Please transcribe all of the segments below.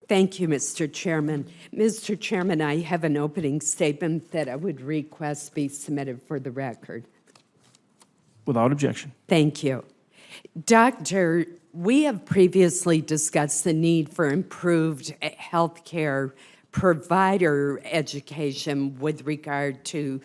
Thank you, Mr. Chairman. Mr. Chairman, I have an opening statement that I would request be submitted for the record. Without objection. Thank you. Doctor, we have previously discussed the need for improved healthcare provider education with regard to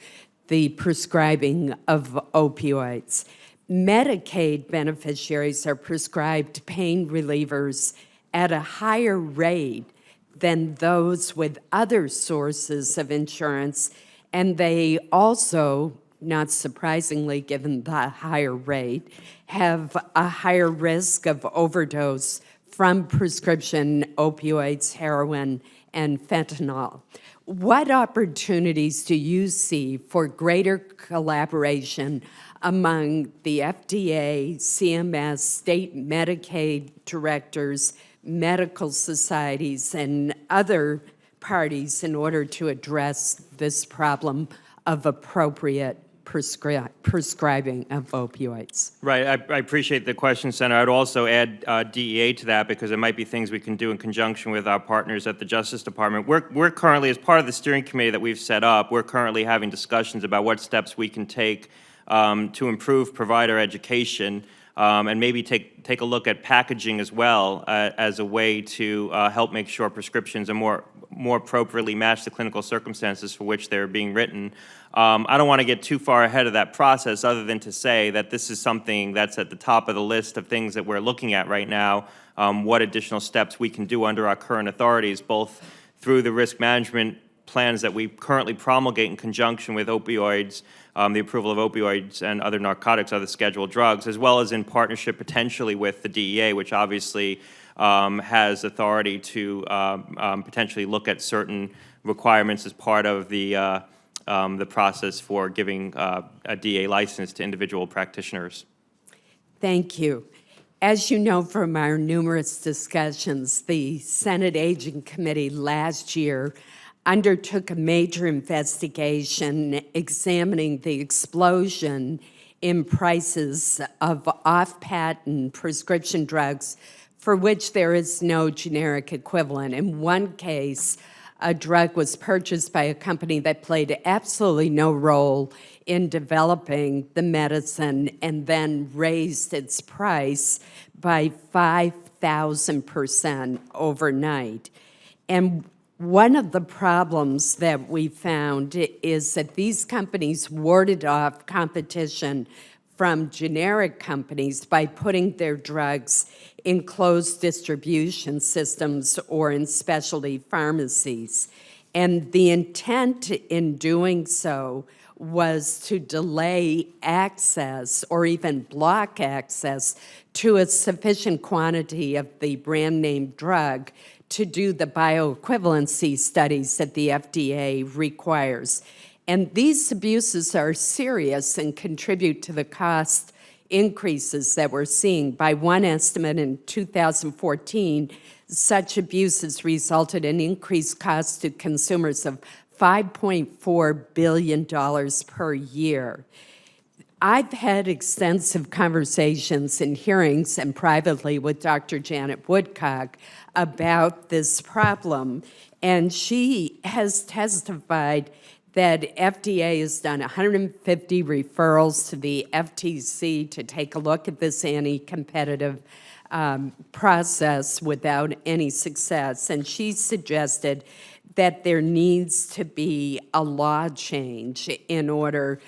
the prescribing of opioids. Medicaid beneficiaries are prescribed pain relievers at a higher rate than those with other sources of insurance, and they also, not surprisingly given the higher rate, have a higher risk of overdose from prescription opioids, heroin, and fentanyl. What opportunities do you see for greater collaboration among the FDA, CMS, state Medicaid directors, medical societies, and other parties in order to address this problem of appropriate prescribing of opioids? Right. I appreciate the question, Senator. I'd also add DEA to that because there might be things we can do in conjunction with our partners at the Justice Department. We're currently, as part of the steering committee that we've set up, we're currently having discussions about what steps we can take to improve provider education and maybe take a look at packaging as well as a way to help make sure prescriptions are more appropriately match the clinical circumstances for which they're being written. I don't want to get too far ahead of that process other than to say that this is something that's at the top of the list of things that we're looking at right now, what additional steps we can do under our current authorities, both through the risk management plans that we currently promulgate in conjunction with opioids, the approval of opioids and other narcotics, other scheduled drugs, as well as in partnership potentially with the DEA, which obviously has authority to potentially look at certain requirements as part of the process for giving a DEA license to individual practitioners. Thank you. As you know from our numerous discussions, the Senate Aging Committee last year undertook a major investigation examining the explosion in prices of off-patent prescription drugs for which there is no generic equivalent. In one case, a drug was purchased by a company that played absolutely no role in developing the medicine and then raised its price by 5,000% overnight. And one of the problems that we found is that these companies warded off competition from generic companies by putting their drugs in closed distribution systems or in specialty pharmacies. And the intent in doing so was to delay access or even block access to a sufficient quantity of the brand name drug to do the bioequivalency studies that the FDA requires. And these abuses are serious and contribute to the cost increases that we're seeing. By one estimate in 2014, such abuses resulted in increased costs to consumers of $5.4 billion per year. I've had extensive conversations in hearings and privately with Dr. Janet Woodcock about this problem, and she has testified that FDA has done 150 referrals to the FTC to take a look at this anti-competitive process without any success, and she suggested that there needs to be a law change in order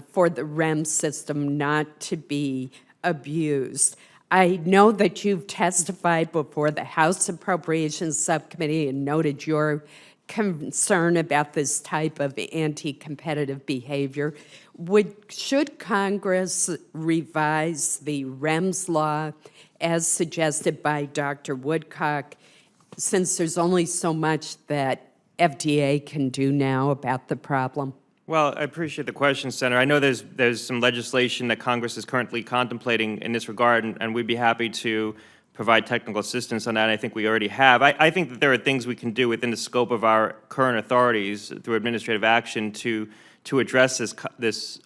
for the REMS system not to be abused. I know that you've testified before the House Appropriations Subcommittee and noted your concern about this type of anti-competitive behavior. Should Congress revise the REMS law as suggested by Dr. Woodcock, since there's only so much that FDA can do now about the problem? Well, I appreciate the question, Senator. I know there's some legislation that Congress is currently contemplating in this regard, and we'd be happy to provide technical assistance on that. I think we already have. I think that there are things we can do within the scope of our current authorities through administrative action to address this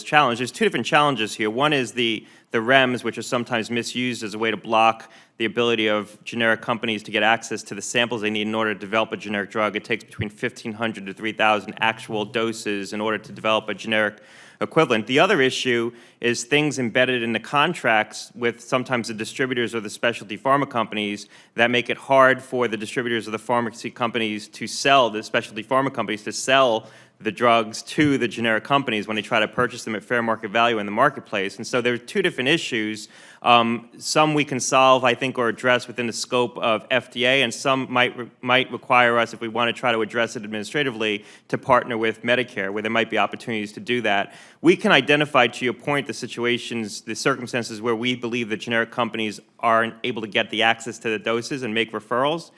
challenge. There's two different challenges here. One is the REMS, which are sometimes misused as a way to block the ability of generic companies to get access to the samples they need in order to develop a generic drug. It takes between 1,500 to 3,000 actual doses in order to develop a generic equivalent. The other issue is things embedded in the contracts with sometimes the distributors or the specialty pharma companies that make it hard for the distributors or the pharmacy companies to sell, the specialty pharma companies to sell the drugs to the generic companies when they try to purchase them at fair market value in the marketplace. And so there are two different issues. Some we can solve, I think, or address within the scope of FDA, and some might require us, if we want to try to address it administratively, to partner with Medicare, where there might be opportunities to do that. We can identify, to your point, the situations, the circumstances where we believe that generic companies aren't able to get the access to the doses and make referrals.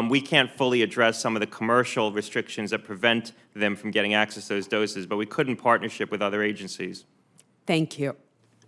We can't fully address some of the commercial restrictions that prevent them from getting access to those doses, but we could in partnership with other agencies. Thank you.